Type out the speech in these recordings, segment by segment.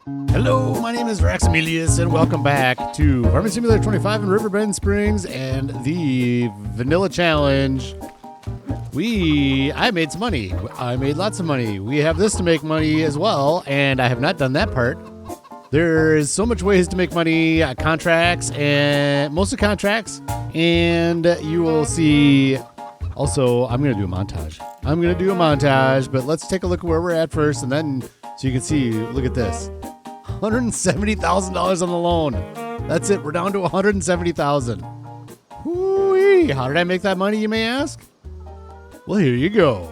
Hello, my name is Raxamelius, and welcome back to Farming Simulator 25 in Riverbend Springs and the Vanilla Challenge. I made some money. I made lots of money. We have this to make money as well, and I have not done that part. There's so much ways to make money, contracts, and mostly contracts, and you will see. Also, I'm going to do a montage. But let's take a look at where we're at first, and then so you can see, look at this. $170,000 on the loan. That's it. We're down to $170,000. Whoo-wee. How did I make that money, you may ask? Well, here you go.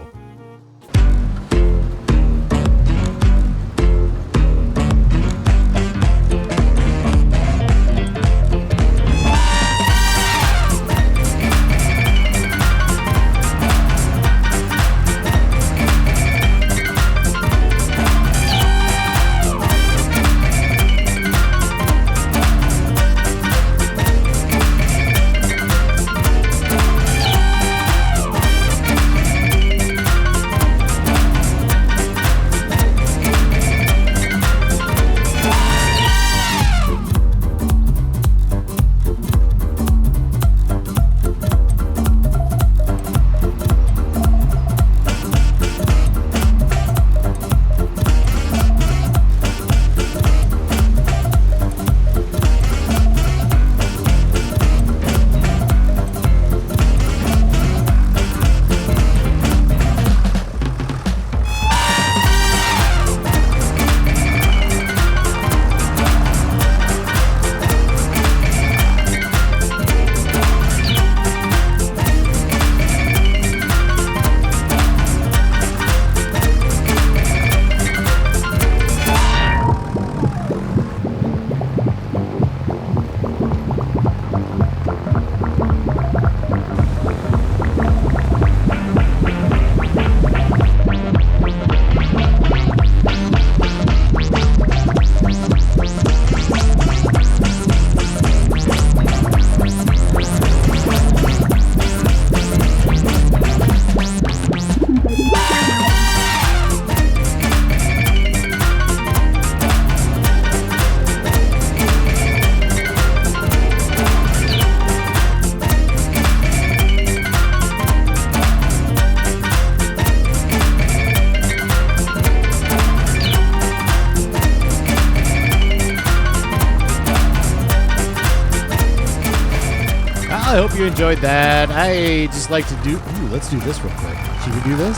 I hope you enjoyed that. I just like to do... Ooh, let's do this real quick. Should we do this?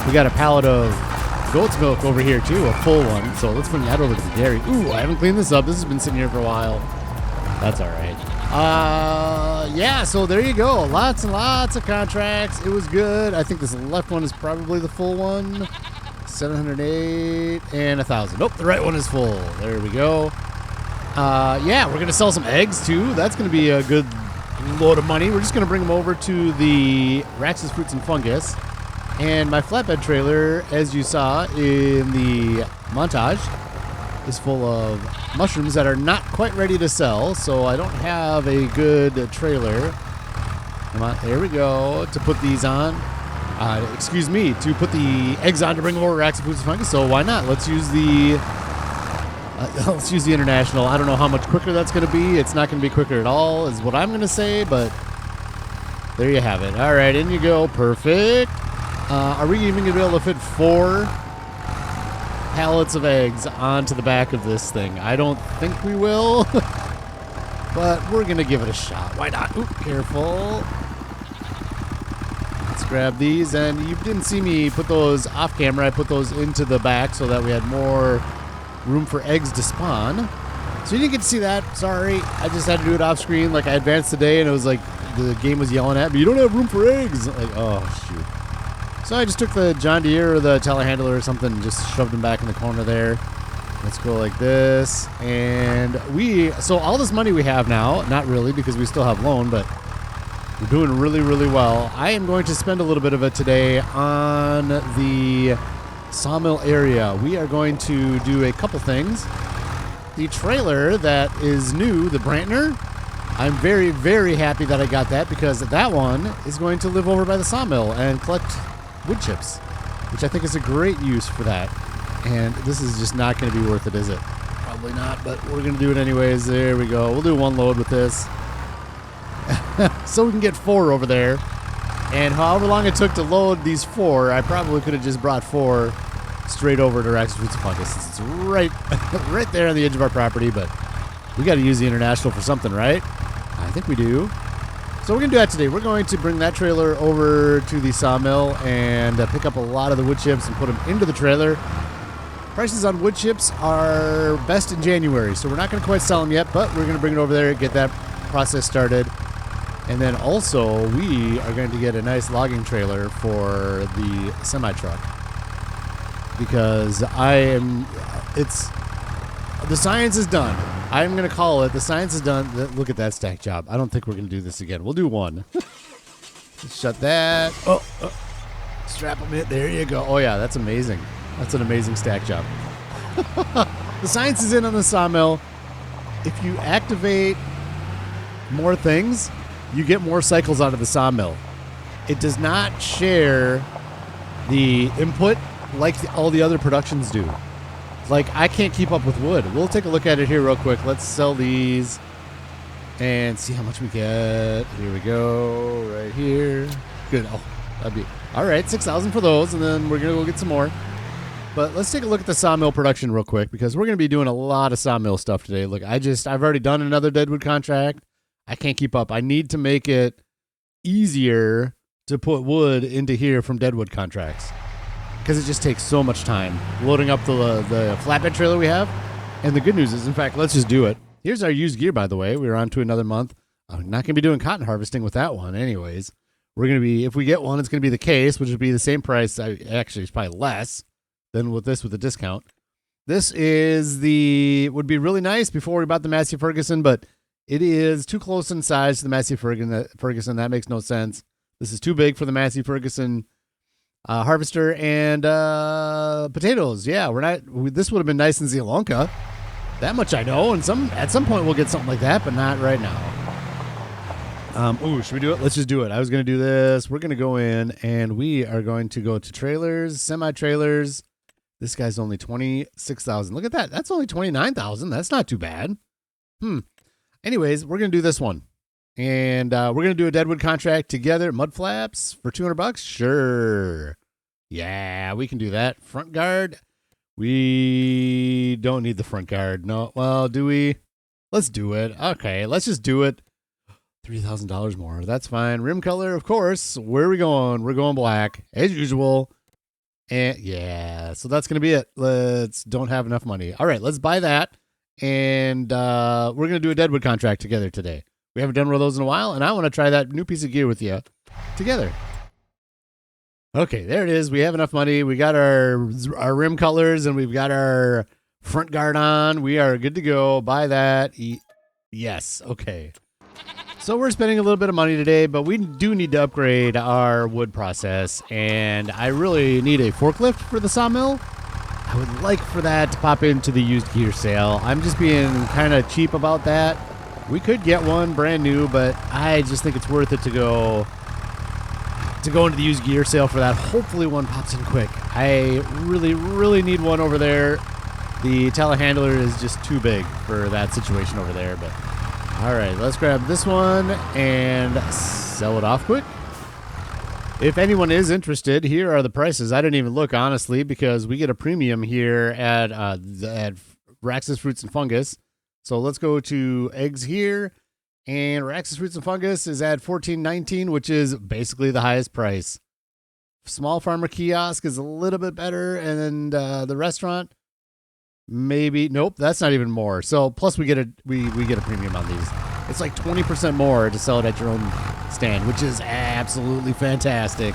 We got a pallet of goat's milk over here, too. A full one. So let's bring that over to the dairy. Ooh, I haven't cleaned this up. This has been sitting here for a while. That's all right. Yeah, so there you go. Lots and lots of contracts. It was good. I think this left one is probably the full one. 708 and 1,000. Nope, the right one is full. There we go. Yeah, we're going to sell some eggs, too. That's going to be a good load of money. We're just going to bring them over to the Rax's Fruits and Fungus. And my flatbed trailer, as you saw in the montage, is full of mushrooms that are not quite ready to sell. So I don't have a good trailer. Come on, there we go, to put these on. Excuse me, to put the eggs on to bring them over to Rax's Fruits and Fungus. So why not? Let's use the international. I don't know how much quicker that's going to be. It's not going to be quicker at all, is what I'm going to say, but there you have it. All right, in you go. Perfect. Are we even going to be able to fit 4 pallets of eggs onto the back of this thing? I don't think we will, but we're going to give it a shot. Why not? Ooh, careful. Let's grab these, and you didn't see me put those off camera. I put those into the back so that we had more room for eggs to spawn. So you didn't get to see that. Sorry. I just had to do it off screen. Like, I advanced today, and it was like the game was yelling at me, you don't have room for eggs. Like, oh, shoot. So I just took the John Deere or the telehandler or something and just shoved them back in the corner there. Let's go like this. And so all this money we have now, not really because we still have loan, but we're doing really, really well. I am going to spend a little bit of it today on the Sawmill area. We are going to do a couple things. The trailer that is new, the Brantner, I'm very, very happy that I got that because that one is going to live over by the sawmill and collect wood chips, which I think is a great use for that. And this is just not going to be worth it, is it? Probably not, but we're going to do it anyways. There we go. We'll do one load with this. So we can get 4 over there. And however long it took to load these 4, I probably could have just brought 4 straight over to Raxamelius Fruits and Fungus. It's right, right there on the edge of our property, but we got to use the International for something, right? I think we do. So we're going to do that today. We're going to bring that trailer over to the sawmill and pick up a lot of the wood chips and put them into the trailer. Prices on wood chips are best in January, so we're not going to quite sell them yet, but we're going to bring it over there, get that process started. And then also, we are going to get a nice logging trailer for the semi-truck. Because the science is done. I'm going to call it. The science is done. Look at that stack job. I don't think we're going to do this again. We'll do one. Shut that. Oh, strap them in. There you go. Oh, yeah, that's amazing. That's an amazing stack job. The science is in on the sawmill. If you activate more things, you get more cycles out of the sawmill. It does not share the input like all the other productions do. Like, I can't keep up with wood. We'll take a look at it here real quick. Let's sell these and see how much we get. Here we go, right here. Good. Oh, that'd be all right. 6,000 for those, and then we're gonna go get some more. But let's take a look at the sawmill production real quick because we're gonna be doing a lot of sawmill stuff today. Look, I've already done another Deadwood contract. I can't keep up. I need to make it easier to put wood into here from Deadwood contracts. Because it just takes so much time loading up the flatbed trailer we have. And the good news is, in fact, let's just do it. Here's our used gear, by the way. We're on to another month. I'm not going to be doing cotton harvesting with that one anyways. We're going to be, if we get one, it's going to be the case, which would be the same price. Actually, it's probably less than with this with the discount. This would be really nice before we bought the Massey Ferguson, but it is too close in size to the Massey Ferguson. That makes no sense. This is too big for the Massey Ferguson harvester. And potatoes. Yeah, this would have been nice in Zielonka. That much I know. And at some point we'll get something like that, but not right now. Should we do it? Let's just do it. I was going to do this. We're going to go in and we are going to go to trailers, semi-trailers. This guy's only 26,000. Look at that. That's only 29,000. That's not too bad. Anyways, we're going to do this one. And we're going to do a Deadwood contract together. Mud flaps for $200? Sure. Yeah, we can do that. Front guard. We don't need the front guard. No. Well, do we? Let's do it. Okay, let's just do it. $3,000 more. That's fine. Rim color, of course. Where are we going? We're going black, as usual. And yeah, so that's going to be it. Don't have enough money. All right, let's buy that. And we're going to do a Deadwood contract together today. We haven't done one of those in a while, and I want to try that new piece of gear with you together. Okay, there it is. We have enough money. We got our rim colors, and we've got our front guard on. We are good to go. Buy that. Yes. Okay. So we're spending a little bit of money today, but we do need to upgrade our wood process, and I really need a forklift for the sawmill. I would like for that to pop into the used gear sale. I'm just being kind of cheap about that. We could get one brand new, but I just think it's worth it to go into the used gear sale for that. Hopefully one pops in quick. I really, really need one over there. The telehandler is just too big for that situation over there. But all right, let's grab this one and sell it off quick. If anyone is interested, here are the prices. I didn't even look, honestly, because we get a premium here at Raxamelius Fruits and Fungus. So let's go to eggs here, and Raxamelius Fruits and Fungus is at $14.19, which is basically the highest price. Small farmer kiosk is a little bit better, and the restaurant maybe nope, that's not even more. So plus we get a premium on these. It's like 20% more to sell it at your own stand, which is absolutely fantastic.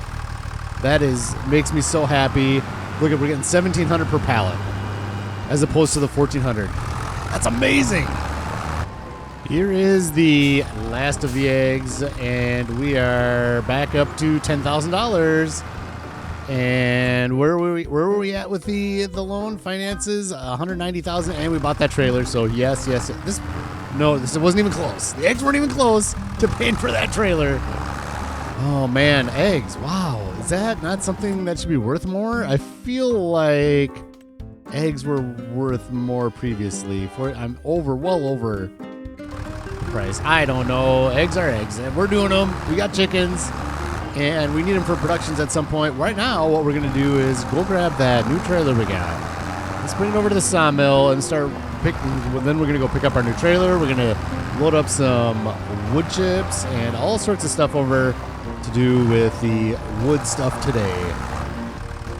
That makes me so happy. Look at we're getting $1,700 per pallet as opposed to the $1,400. That's amazing. Here is the last of the eggs, and we are back up to $10,000. And where were we at with the loan finances? $190,000, and we bought that trailer. So yes. This wasn't even close. The eggs weren't even close to paying for that trailer. Oh man, eggs! Wow, is that not something that should be worth more? I feel like eggs were worth more previously. I'm well over the price. I don't know. Eggs are eggs. And we're doing them. We got chickens. And we need them for productions at some point. Right now, what we're going to do is go grab that new trailer we got. Let's bring it over to the sawmill and start picking. Well, then we're going to go pick up our new trailer. We're going to load up some wood chips and all sorts of stuff over to do with the wood stuff today.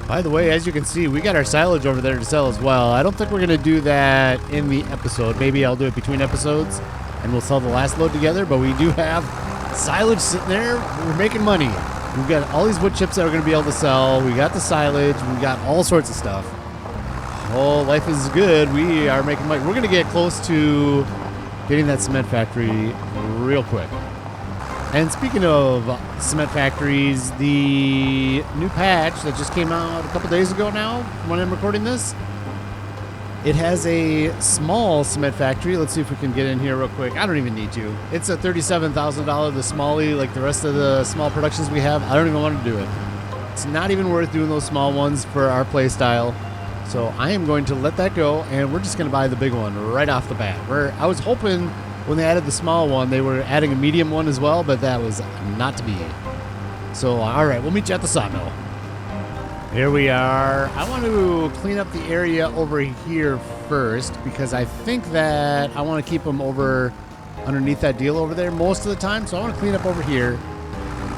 By the way, as you can see, we got our silage over there to sell as well. I don't think we're going to do that in the episode. Maybe I'll do it between episodes and we'll sell the last load together. But we do have silage sitting there. We're making money. We've got all these wood chips that we're going to be able to sell. We got the silage. We got all sorts of stuff. Oh, life is good. We are making money. We're going to get close to getting that cement factory real quick. And speaking of cement factories, the new patch that just came out a couple days ago now, when I'm recording this, it has a small cement factory. Let's see if we can get in here real quick. I don't even need to. It's a $37,000, the smallie, like the rest of the small productions we have. I don't even want to do it. It's not even worth doing those small ones for our play style. So I am going to let that go, and we're just going to buy the big one right off the bat. I was hoping when they added the small one, they were adding a medium one as well, but that was not to be. So, all right, we'll meet you at the sawmill. Here we are. I want to clean up the area over here first because I think that I want to keep them over underneath that deal over there most of the time. So I want to clean up over here.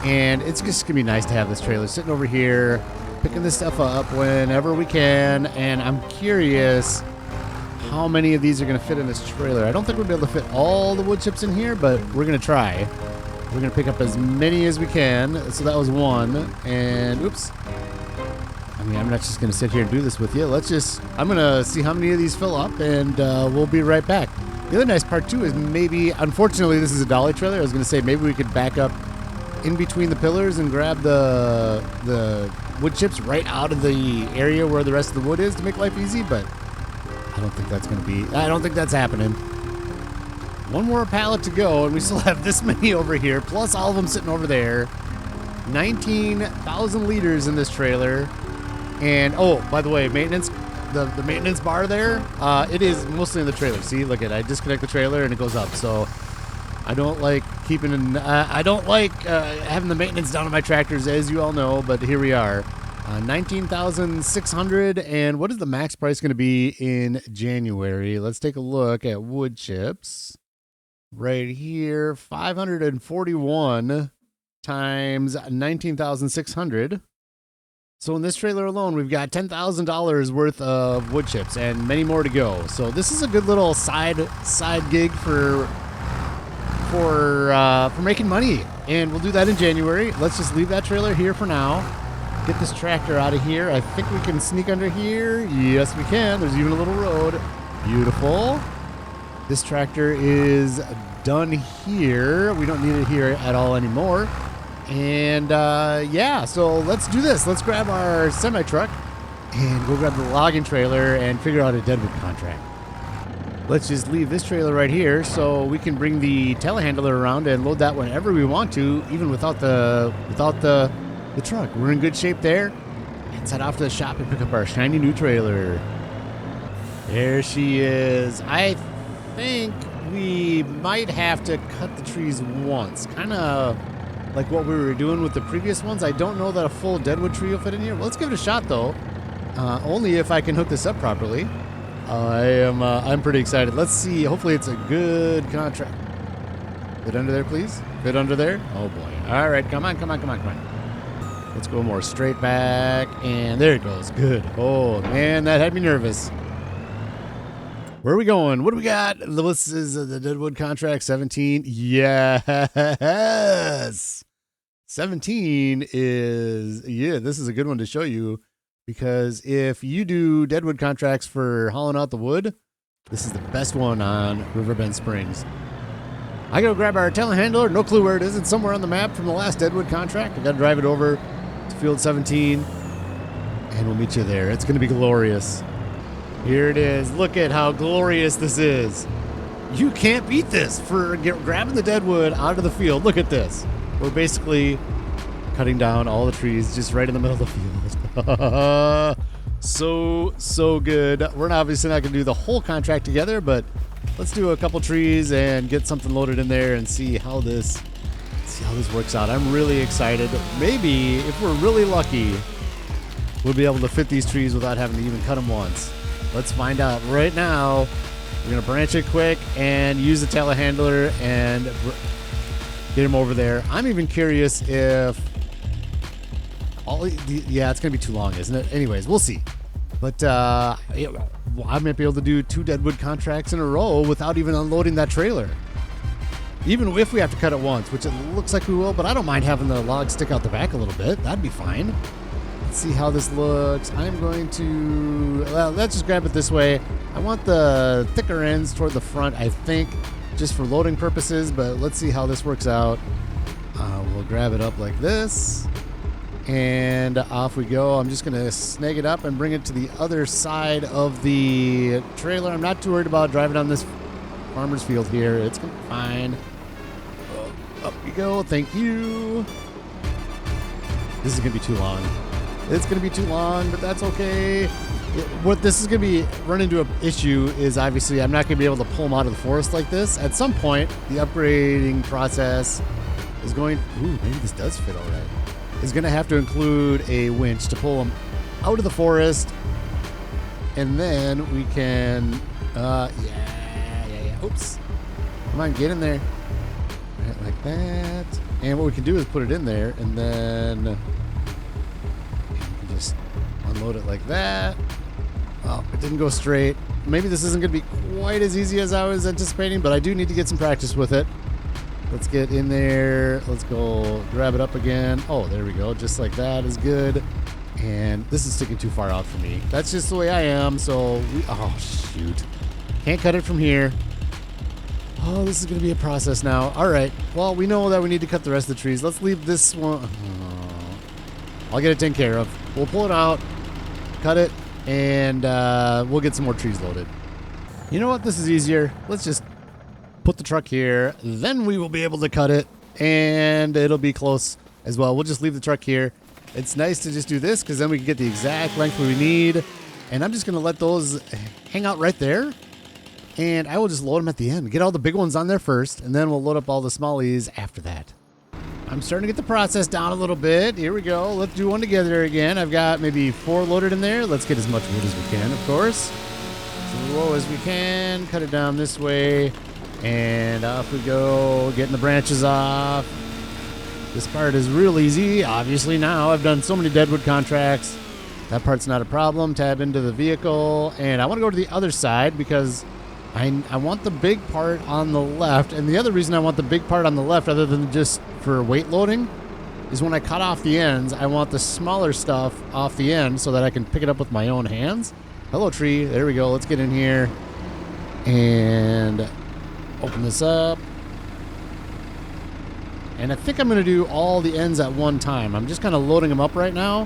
And it's just going to be nice to have this trailer sitting over here, picking this stuff up whenever we can. And I'm curious how many of these are going to fit in this trailer. I don't think we'll be able to fit all the wood chips in here, but we're going to try. We're going to pick up as many as we can. So that was one. And oops. I mean, I'm not just going to sit here and do this with you. I'm going to see how many of these fill up, and we'll be right back. The other nice part, too, is maybe, unfortunately, this is a dolly trailer. I was going to say maybe we could back up in between the pillars and grab the wood chips right out of the area where the rest of the wood is to make life easy, but I don't think that's happening. One more pallet to go, and we still have this many over here, plus all of them sitting over there. 19,000 liters in this trailer. And, oh, by the way, maintenance, the maintenance bar there, it is mostly in the trailer. See, look at it. I disconnect the trailer and it goes up. So I don't like having the maintenance down on my tractors, as you all know, but here we are. 19,600. And what is the max price going to be in January? Let's take a look at wood chips. Right here, 541 times 19,600. So in this trailer alone, we've got $10,000 worth of wood chips and many more to go. So this is a good little side gig for making money. And we'll do that in January. Let's just leave that trailer here for now. Get this tractor out of here. I think we can sneak under here. Yes, we can. There's even a little road. Beautiful. This tractor is done here. We don't need it here at all anymore. And yeah, so let's do this. Let's grab our semi-truck and go grab the logging trailer and figure out a Deadwood contract. Let's just leave this trailer right here so we can bring the telehandler around and load that whenever we want to, even without the truck. We're in good shape there. Let's head off to the shop and pick up our shiny new trailer. There she is. I think we might have to cut the trees once. Kind of like what we were doing with the previous ones. I don't know that a full Deadwood tree will fit in here. Well, let's give it a shot, though. Only if I can hook this up properly. I'm pretty excited. Let's see. Hopefully it's a good contract. Fit under there, please. Fit under there. Oh, boy. All right. Come on. Let's go more straight back. And there it goes. Good. Oh, man, that had me nervous. Where are we going? What do we got? This is the Deadwood contract 17. Yes. 17 is, this is a good one to show you because if you do Deadwood contracts for hauling out the wood, this is the best one on Riverbend Springs. I gotta grab our telehandler. No clue where it is. It's somewhere on the map from the last Deadwood contract. I gotta drive it over to Field 17 and we'll meet you there. It's gonna be glorious. Here it is. Look at how glorious this is. You can't beat this for grabbing the Deadwood out of the field. Look at this. We're basically cutting down all the trees just right in the middle of the field. So good. We're obviously not going to do the whole contract together, but let's do a couple trees and get something loaded in there and see how this works out. I'm really excited. Maybe if we're really lucky, we'll be able to fit these trees without having to even cut them once. Let's find out right now. We're going to branch it quick and use the telehandler and get him over there. I'm even curious if yeah, it's going to be too long, isn't it? Anyways, we'll see. But I might be able to do 2 Deadwood contracts in a row without even unloading that trailer. Even if we have to cut it once, which it looks like we will, but I don't mind having the log stick out the back a little bit. That'd be fine. Let's see how this looks. I'm going to, well, let's just grab it this way. I want the thicker ends toward the front, I think, just for loading purposes, but let's see how this works out. We'll grab it up like this. And off we go. I'm just going to snag it up and bring it to the other side of the trailer. I'm not too worried about driving on this farmer's field here. It's going to be fine. Up we go. Thank you. This is going to be too long. It's going to be too long, but that's okay. What this is going to be run into an issue is obviously I'm not going to be able to pull them out of the forest like this. At some point, the upgrading process is going... Ooh, maybe this does fit all right. Is going to have to include a winch to pull them out of the forest, and then we can, yeah. Oops, come on, get in there, right, like that. And what we can do is put it in there, and then you can just unload it like that. Oh, it didn't go straight. Maybe this isn't going to be quite as easy as I was anticipating, but I do need to get some practice with it. Let's get in there. Let's go grab it up again. Oh, there we go. Just like that is good. And this is sticking too far out for me. That's just the way I am. So, oh, shoot. Can't cut it from here. Oh, this is going to be a process now. All right. Well, we know that we need to cut the rest of the trees. Let's leave this one. Oh, I'll get it taken care of. We'll pull it out, cut it, and we'll get some more trees loaded. You know what? This is easier. Let's just put the truck here, then we will be able to cut it, and it'll be close as well. We'll just leave the truck here. It's nice to just do this because then we can get the exact length we need, and I'm just going to let those hang out right there, and I will just load them at the end. Get all the big ones on there first, and then we'll load up all the smallies after that. I'm starting to get the process down a little bit. Here we go. Let's do one together again. I've got maybe 4 loaded in there. Let's get as much wood as we can, of course. As low as we can. Cut it down this way. And off we go, getting the branches off. This part is real easy. Obviously now I've done so many Deadwood contracts. That part's not a problem. Tab into the vehicle. And I want to go to the other side because I want the big part on the left. And the other reason I want the big part on the left, other than just for weight loading, is when I cut off the ends, I want the smaller stuff off the end so that I can pick it up with my own hands. Hello, tree. There we go. Let's get in here. And open this up. And I think I'm going to do all the ends at one time. I'm just kind of loading them up right now.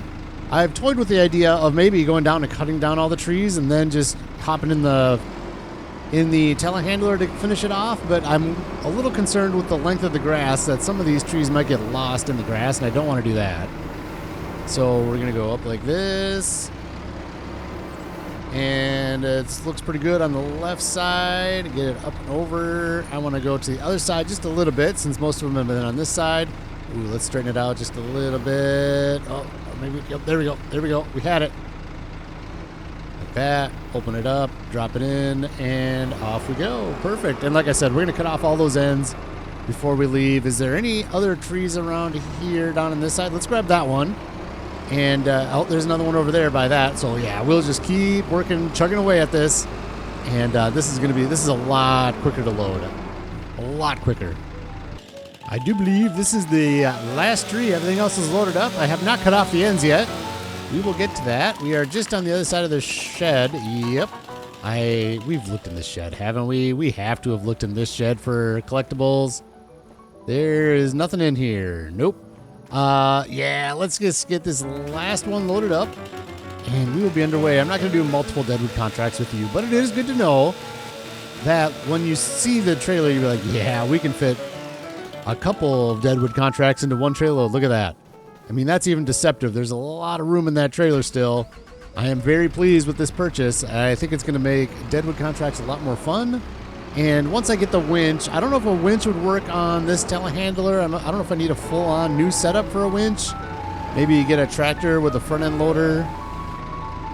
I've toyed with the idea of maybe going down and cutting down all the trees and then just hopping in the telehandler to finish it off, but I'm a little concerned with the length of the grass that some of these trees might get lost in the grass, and I don't want to do that. So we're going to go up like this. And it looks pretty good on the left side. Get it up and over. I want to go to the other side just a little bit since most of them have been on this side. Ooh, let's straighten it out just a little bit. Oh, maybe, yep, there we go. There we go. We had it. Like that. Open it up, drop it in, and off we go. Perfect. And like I said, we're going to cut off all those ends before we leave. Is there any other trees around here down on this side? Let's grab that one. And oh, there's another one over there by that. So yeah, we'll just keep working, chugging away at this. And this is a lot quicker to load. A lot quicker. I do believe this is the last tree. Everything else is loaded up. I have not cut off the ends yet. We will get to that. We are just on the other side of the shed. Yep. We've looked in this shed, haven't we? We have to have looked in this shed for collectibles. There is nothing in here. Nope. Yeah, let's just get this last one loaded up, and we will be underway. I'm not going to do multiple Deadwood contracts with you, but it is good to know that when you see the trailer, you're like, yeah, we can fit a couple of Deadwood contracts into one trailer. Look at that. I mean, that's even deceptive. There's a lot of room in that trailer still, I am very pleased with this purchase. I think it's going to make Deadwood contracts a lot more fun. And once I get the winch, I don't know if a winch would work on this telehandler. I don't know if I need a full-on new setup for a winch. Maybe you get a tractor with a front-end loader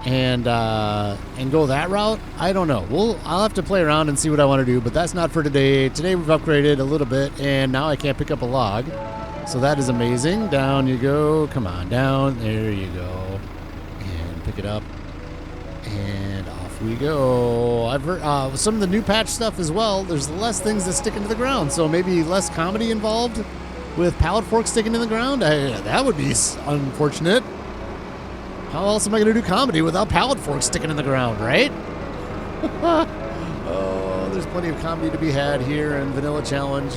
and go that route. I don't know. I'll have to play around and see what I want to do, but that's not for today. Today we've upgraded a little bit, and now I can't pick up a log. So that is amazing. Down you go. Come on, down. There you go. And pick it up. And off we go. I've heard some of the new patch stuff as well. There's less things that stick into the ground, so maybe less comedy involved with pallet forks sticking in the ground. That would be unfortunate. How else am I going to do comedy without pallet forks sticking in the ground, right? Oh, there's plenty of comedy to be had here in Vanilla Challenge.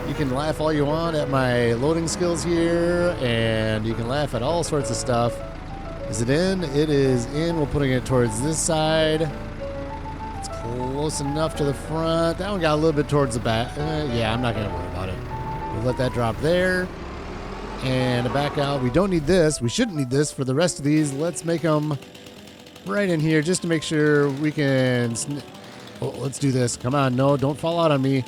You can laugh all you want at my loading skills here, and you can laugh at all sorts of stuff. Is it in? It is in. We're putting it towards this side. It's close enough to the front. That one got a little bit towards the back. Yeah, I'm not going to worry about it. We'll let that drop there. And back out. We don't need this. We shouldn't need this for the rest of these. Let's make them right in here just to make sure we can... Oh, let's do this. Come on. No, don't fall out on me.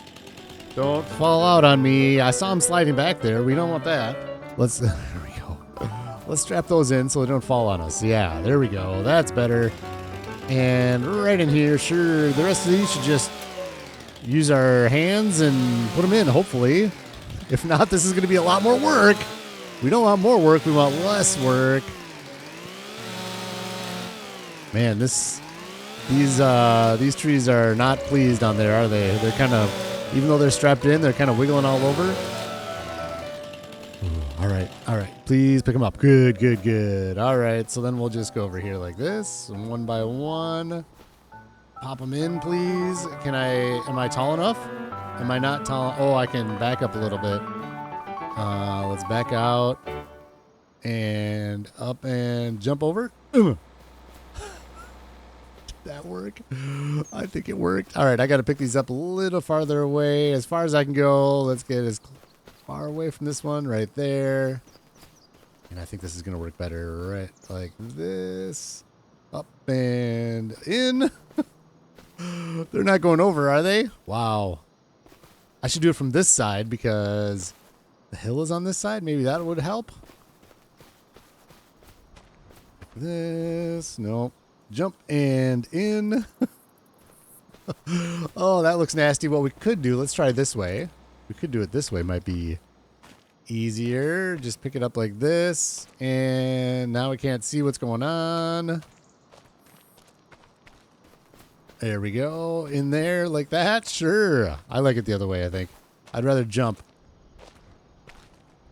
Don't fall out on me. I saw him sliding back there. We don't want that. Let's... There we go. Let's strap those in so they don't fall on us. Yeah, there we go. That's better. And right in here, sure. The rest of these should just use our hands and put them in, hopefully. If not, this is going to be a lot more work. We don't want more work. We want less work. Man, these trees are not pleased on there, are they? They're kind of, even though they're strapped in, they're kind of wiggling all over. Ooh, all right. Please pick them up. Good. All right, so then we'll just go over here like this, and one by one. Pop them in, please. Am I tall enough? Am I not tall? Oh, I can back up a little bit. Let's back out and up and jump over. Did that work? I think it worked. All right, I got to pick these up a little farther away. As far as I can go. Let's get as far away from this one right there. And I think this is going to work better right like this. Up and in. They're not going over, are they? Wow. I should do it from this side because the hill is on this side. Maybe that would help. This. Nope. Jump and in. Oh, that looks nasty. What we could do, let's try this way. We could do it this way. Might be easier. Just pick it up like this. And now we can't see what's going on. There we go. In there like that. Sure. I like it the other way, I think. I'd rather jump.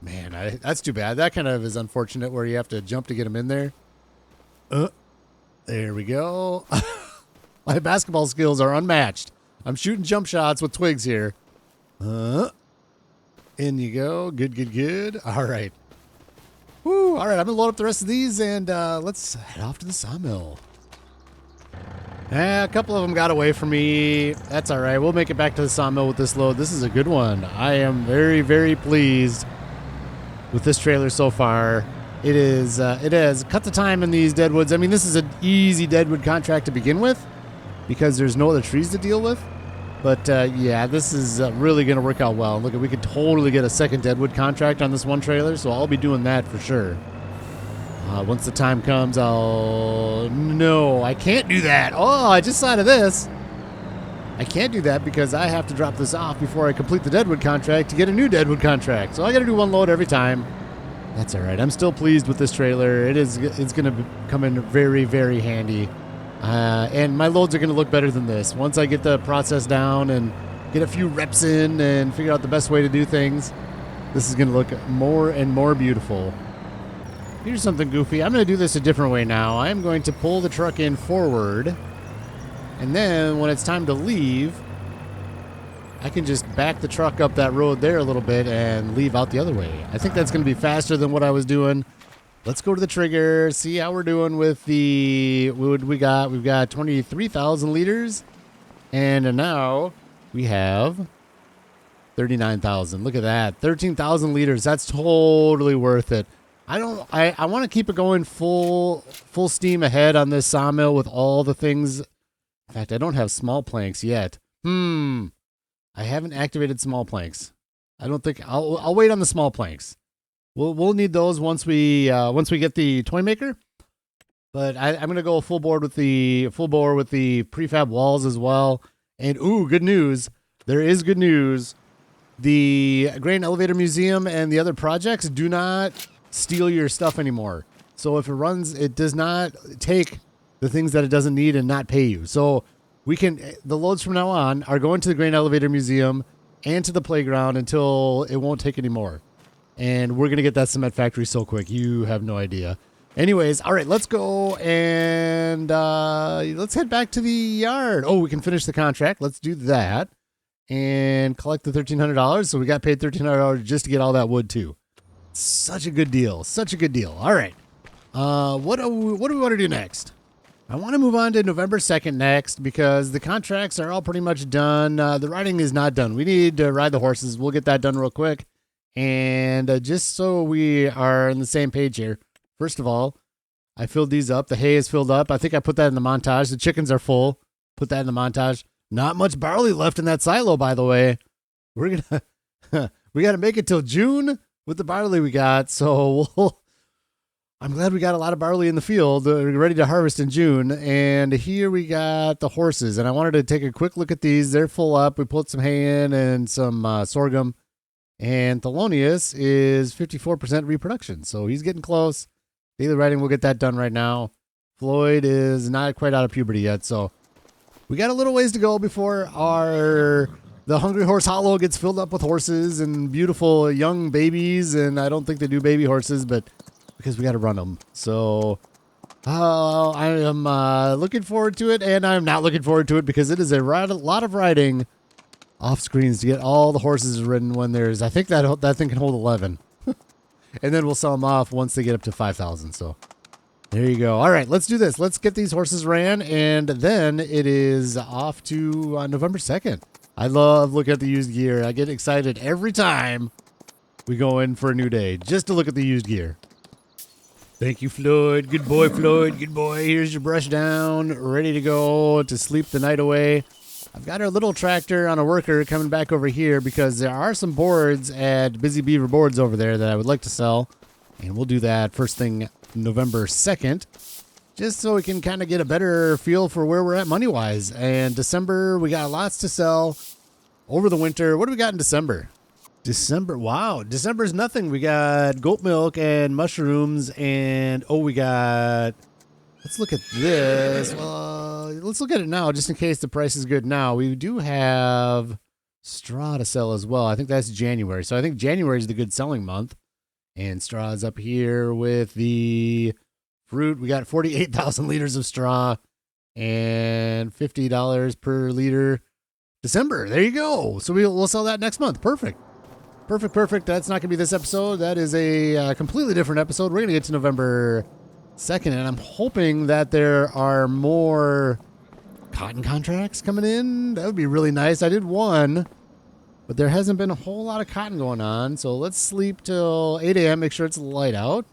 Man, that's too bad. That kind of is unfortunate where you have to jump to get them in there. There we go. My basketball skills are unmatched. I'm shooting jump shots with twigs here. In you go. Good. All right. Woo. All right, I'm going to load up the rest of these, and let's head off to the sawmill. A couple of them got away from me. That's all right. We'll make it back to the sawmill with this load. This is a good one. I am very, very pleased with this trailer so far. It has cut the time in these Deadwoods. I mean, this is an easy Deadwood contract to begin with because there's no other trees to deal with. But, yeah, this is really going to work out well. Look, we could totally get a second Deadwood contract on this one trailer, so I'll be doing that for sure. Once the time comes, No, I can't do that. Oh, I just thought of this. I can't do that because I have to drop this off before I complete the Deadwood contract to get a new Deadwood contract. So I got to do one load every time. That's all right. I'm still pleased with this trailer. It's going to come in very, very handy. And my loads are going to look better than this. Once I get the process down and get a few reps in and figure out the best way to do things, this is going to look more and more beautiful. Here's something goofy. I'm going to do this a different way now. I'm going to pull the truck in forward. And then when it's time to leave, I can just back the truck up that road there a little bit and leave out the other way. I think that's going to be faster than what I was doing. Let's go to the trigger, see how we're doing with the... What we got? We've got 23,000 liters. And now we have 39,000. Look at that. 13,000 liters. That's totally worth it. I want to keep it going full steam ahead on this sawmill with all the things. In fact, I don't have small planks yet. I haven't activated small planks. I don't think I'll wait on the small planks. We'll need those once we get the toy maker. But I'm gonna go full bore with the prefab walls as well. And ooh, good news! There is good news. The Grain Elevator Museum and the other projects do not steal your stuff anymore. So if it runs, it does not take the things that it doesn't need and not pay you. So the loads from now on are going to the Grain Elevator Museum and to the playground until it won't take anymore. And we're going to get that cement factory so quick. You have no idea. Anyways, all right, let's go and let's head back to the yard. Oh, we can finish the contract. Let's do that and collect the $1,300. So we got paid $1,300 just to get all that wood too. Such a good deal. Such a good deal. All right. What do we want to do next? I want to move on to November 2nd next because the contracts are all pretty much done. The riding is not done. We need to ride the horses. We'll get that done real quick. And just so we are on the same page here, first of all, I filled these up. The hay is filled up. I think I put that in the montage. The chickens are full. Put that in the montage. Not much barley left in that silo, by the way. We got to make it till June with the barley we got. So I'm glad we got a lot of barley in the field ready to harvest in June. And here we got the horses. And I wanted to take a quick look at these. They're full up. We put some hay in and some sorghum. And Thelonious is 54% reproduction. So he's getting close. Daily riding, we'll get that done right now. Floyd is not quite out of puberty yet. So we got a little ways to go before the Hungry Horse Hollow gets filled up with horses and beautiful young babies. And I don't think they do baby horses, but because we got to run them. So I am looking forward to it. And I'm not looking forward to it because it is a lot of riding off screens to get all the horses ridden when there's, I think that thing can hold 11. And then we'll sell them off once they get up to 5,000. So there you go. All right, let's do this. Let's get these horses ran. And then it is off to November 2nd. I love looking at the used gear. I get excited every time we go in for a new day just to look at the used gear. Thank you, Floyd. Good boy, Floyd. Good boy. Here's your brush down, ready to go to sleep the night away. I've got our little tractor on a worker coming back over here because there are some boards at Busy Beaver Boards over there that I would like to sell. And we'll do that first thing November 2nd, just so we can kind of get a better feel for where we're at money-wise. And December, we got lots to sell over the winter. What do we got in December? Wow. December's nothing. We got goat milk and mushrooms and, we got... Let's look at this. Well, let's look at it now, just in case the price is good now. We do have straw to sell as well. I think that's January. So I think January is the good selling month. And straw is up here with the fruit. We got 48,000 liters of straw and $50 per liter. December. There you go. So we'll sell that next month. Perfect. Perfect. That's not going to be this episode. That is a completely different episode. We're going to get to November 2nd, and I'm hoping that there are more cotton contracts coming in. That would be really nice. I did one, but there hasn't been a whole lot of cotton going on. So let's sleep till 8 a.m. Make sure it's light out.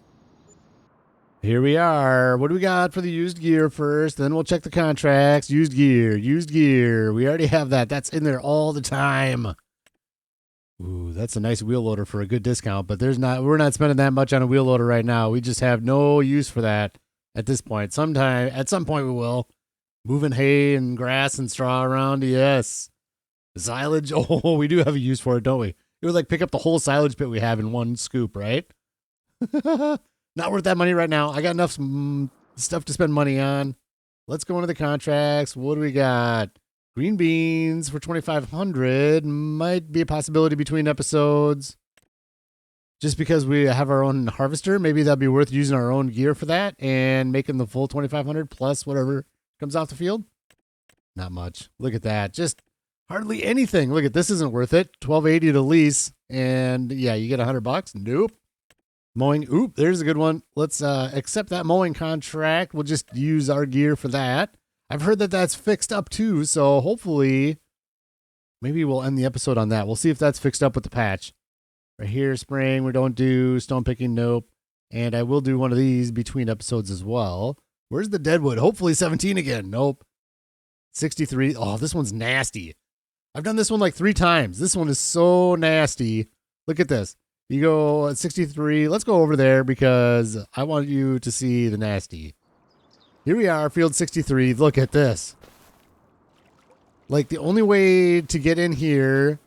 Here we are. What do we got for the used gear first? Then we'll check the contracts. Used gear. We already have that. That's in there all the time. Ooh, that's a nice wheel loader for a good discount, but we're not spending that much on a wheel loader right now. We just have no use for that at this point. At some point we will. Moving hay and grass and straw around, yes. Silage, we do have a use for it, don't we? It would like pick up the whole silage pit we have in one scoop, right? Not worth that money right now. I got enough stuff to spend money on. Let's go into the contracts. What do we got? Green beans for 2,500 might be a possibility between episodes. Just because we have our own harvester, maybe that'd be worth using our own gear for that and making the full 2,500 plus whatever comes off the field. Not much. Look at that. Just hardly anything. Look at this. Isn't worth it. $1,280 to lease, and yeah, you get $100. Nope. Mowing. Oop. There's a good one. Let's accept that mowing contract. We'll just use our gear for that. I've heard that that's fixed up too, so hopefully maybe we'll end the episode on that. We'll see if that's fixed up with the patch. Right here, spraying, we don't do. Stone picking, nope. And I will do one of these between episodes as well. Where's the Deadwood? Hopefully 17 again. Nope. 63. Oh, this one's nasty. I've done this one like 3 times. This one is so nasty. Look at this. You go at 63. Let's go over there because I want you to see the nasty. Here we are, field 63. Look at this. Like, the only way to get in here,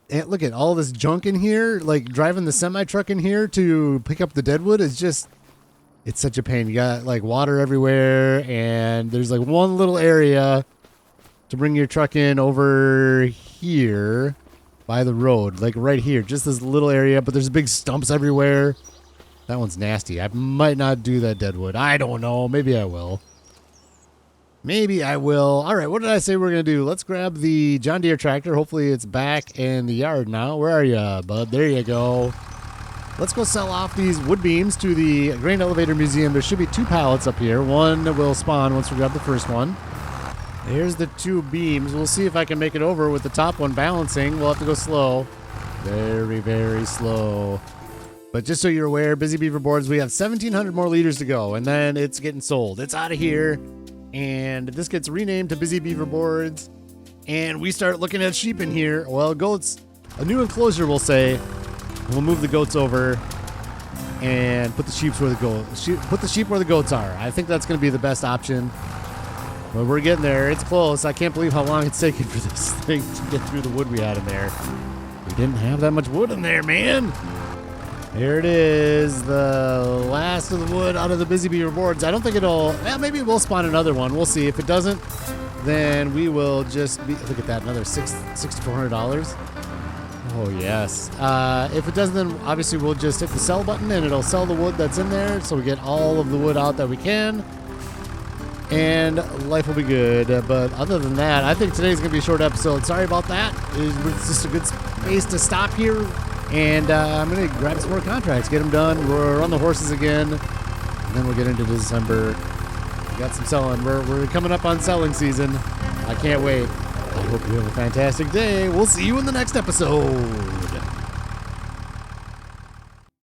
and look at all this junk in here, like driving the semi-truck in here to pick up the Deadwood is just, it's such a pain. You got like water everywhere, and there's like one little area to bring your truck in over here by the road, like right here, just this little area, but there's big stumps everywhere. That one's nasty. I might not do that Deadwood. I don't know. Maybe I will. Maybe I will. All right, what did I say we're going to do? Let's grab the John Deere tractor. Hopefully it's back in the yard now. Where are you, bud? There you go. Let's go sell off these wood beams to the Grain Elevator Museum. There should be 2 pallets up here. One will spawn once we grab the first one. There's the 2 beams. We'll see if I can make it over with the top one balancing. We'll have to go slow. Very, very slow. But just so you're aware, Busy Beaver Boards, we have 1,700 more liters to go, and then it's getting sold. It's out of here. And this gets renamed to Busy Beaver Boards, and we start looking at sheep in here. Well, goats, a new enclosure, we'll say. We'll move the goats over and put the sheep where the goats are. I think that's going to be the best option. But we're getting there. It's close. I can't believe how long it's taken for this thing to get through the wood we had in there. We didn't have that much wood in there, man. Here it is, the last of the wood out of the Busy Beaver Boards. I don't think it'll, well, maybe we'll spawn another one. We'll see. If it doesn't, then we will just be, look at that, another $6,400. Oh, yes. If it doesn't, then obviously we'll just hit the sell button and it'll sell the wood that's in there. So we get all of the wood out that we can. And life will be good. But other than that, I think today's going to be a short episode. Sorry about that. It's just a good space to stop here. And I'm going to grab some more contracts, get them done. We're on the horses again. And then we'll get into December. We got some selling. We're coming up on selling season. I can't wait. I hope you have a fantastic day. We'll see you in the next episode.